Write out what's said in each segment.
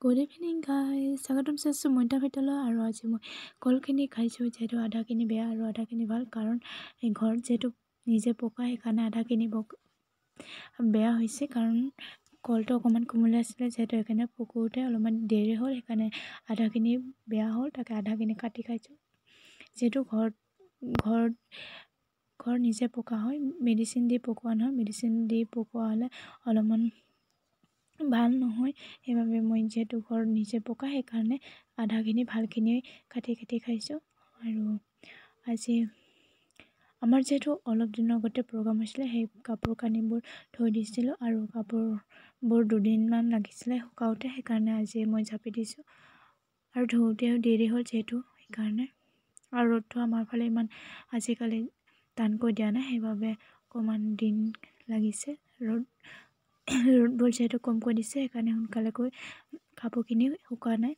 Good evening guys, স্বাগতম জনাইছোঁ মইতা ভিতৰলৈ। আৰু আজি মই কলখিনি খাইছোঁ, যিহেতু আধাখিনি বেয়া আৰু আধাখিনি ভাল। কাৰণ এই ঘৰত যিহেতু নিজে পকা, সেইকাৰণে আধাখিনি বেয়া হৈছে। কাৰণ কলটো অকণমান কোমলীয়া আছিলে, যিহেতু সেইকাৰণে পকোতে অলপমান দেৰি হ'ল, সেইকাৰণে আধাখিনি বেয়া হ'ল। তাকে আধাখিনি কাটি খাইছোঁ। যিহেতু ঘৰ নিজে পকা হয়, মেডিচিন দি পকোৱা নহয়। মেডিচিন দি পকোৱা হ'লে অলপমান ভাল নহয়। সেইবাবে মই যিহেতু ঘৰ নিজে পকা, সেইকাৰণে আধাখিনি ভালখিনি কাটি খাইছোঁ। আৰু আজি আমাৰ যিহেতু অলপ দিনৰ আগতে প্ৰগ্ৰাম হৈছিলে, সেই কাপোৰ কানিবোৰ থৈ দিছিলোঁ আৰু কাপোৰবোৰ দুদিনমান লাগিছিলে শুকাওঁতে, সেইকাৰণে আজি মই জাপি দিছোঁ। আৰু ধুওঁতেও দেৰি হ'ল যিহেতু, সেইকাৰণে। আৰু ৰ'দটো আমাৰ ফালে ইমান আজিকালি টানকৈ দিয়া নাই, সেইবাবে অকণমান দিন লাগিছে। ৰ'দবোৰ যিহেতু কমকৈ দিছে, সেইকাৰণে সোনকালেকৈ কাপোৰখিনি শুকোৱা নাই।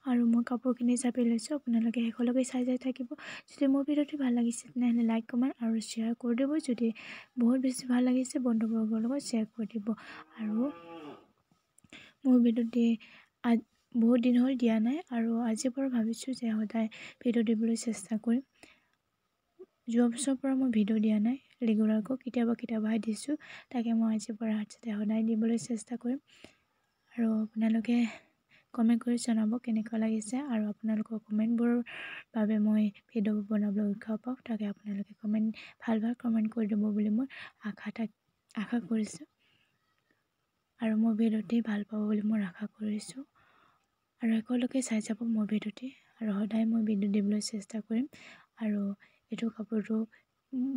আৰু মই কাপোৰখিনি জাপি লৈছোঁ। আপোনালোকে শেষলৈকে চাই থাকিব। যদি মোৰ ভিডিঅ'টো ভাল লাগিছে তেনেহ'লে লাইক, কমেণ্ট আৰু শ্বেয়াৰ কৰি দিব। যদি বহুত বেছি ভাল লাগিছে, বন্ধুবৰ্গৰ লগত শ্বেয়াৰ কৰি দিব। আৰু মোৰ ভিডিঅ'টি বহুত দিন হ'ল দিয়া নাই, আৰু আজিৰ পৰা ভাবিছোঁ যে সদায় ভিডিঅ' দিবলৈ চেষ্টা কৰিম। যোৱা বছৰৰ পৰা মই ভিডিঅ' দিয়া নাই ৰেগুলাৰকৈ, কেতিয়াবাহে দিছোঁ। তাকে মই আজিৰ পৰা সদায় দিবলৈ চেষ্টা কৰিম। আৰু আপোনালোকে কমেণ্ট কৰি জনাব কেনেকুৱা লাগিছে, আৰু আপোনালোকৰ কমেণ্টবোৰৰ বাবে মই ভিডিঅ' বনাবলৈ উৎসাহ পাওঁ। তাকে আপোনালোকে ভাল কমেণ্ট কৰি দিব বুলি মই আশা কৰিছোঁ। আৰু মোৰ ভিডিঅ'টি ভাল পাব বুলি মই আশা কৰিছোঁ। আৰু শেষলৈকে চাই যাব মোৰ ভিডিঅ'টি, আৰু সদায় মই ভিডিঅ' দিবলৈ চেষ্টা কৰিম। আৰু এইটো কাপোৰটো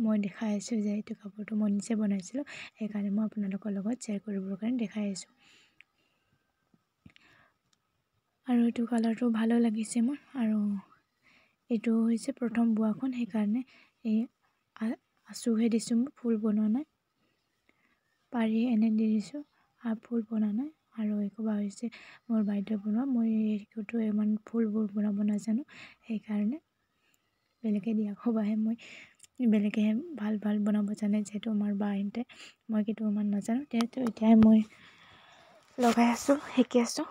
মই দেখাই আছোঁ যে এইটো কাপোৰটো মই নিজে বনাইছিলোঁ, সেইকাৰণে মই আপোনালোকৰ লগত শ্বেয়াৰ কৰিবৰ কাৰণে দেখাই আছোঁ। আৰু এইটো কালাৰটো ভালো লাগিছে মোৰ। আৰু এইটো হৈছে প্ৰথম বোৱাখন, সেইকাৰণে এই আঁচুহে দিছোঁ, মই ফুল বনোৱা নাই। পাৰি এনে দি দিছোঁ, ফুল বনোৱা নাই। আৰু একোবা হৈছে মোৰ বাইদেউ বনোৱা। মই এইটো ইমান ফুলবোৰ বনাব নাজানো, সেইকাৰণে বেলেগে দিয়া ক'বাহে মই বেলেগেহে ভাল বনাব জানে, যিহেতু আমাৰ বাহঁতে। মই কিন্তু ইমান নাজানো, যিহেতু এতিয়াই মই লগাই আছোঁ, শিকি আছোঁ।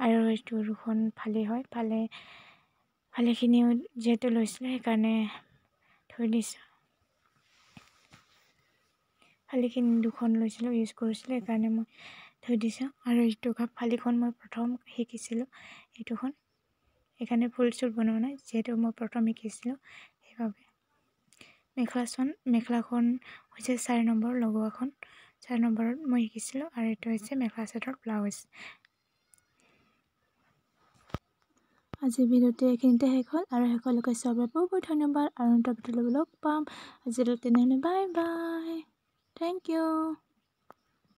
আৰু এইটো দুখন ফালি হয়, ফালিখিনিও যিহেতু লৈছিলোঁ, সেইকাৰণে থৈ দিছোঁ। ফালিখিনি দুখন লৈছিলোঁ, ইউজ কৰিছিলোঁ, সেইকাৰণে মই থৈ দিছোঁ। আৰু এইটো ফালিখন মই প্ৰথম শিকিছিলোঁ, এইটোখন। সেইকাৰণে ফুল চুল বনোৱা নাই, যিহেতু মই প্ৰথম শিকিছিলোঁ, সেইবাবে। মেখেলাখন হৈছে 4 নম্বৰ লগোৱাখন, 4 নম্বৰত মই শিকিছিলোঁ। আৰু এইটো হৈছে মেখেলা চাদৰ ব্লাউজ। আজিৰ ভিডিঅ'টো এইখিনিতে শেষ হ'ল, আৰু শেষলৈকে চোৱাৰ বাবে বহুত ধন্যবাদ। আৰু নতুন ভিডিঅ'লৈ লগ পাম আজিলৈ, তেনেহ'লে বাই বাই, থেংক ইউ।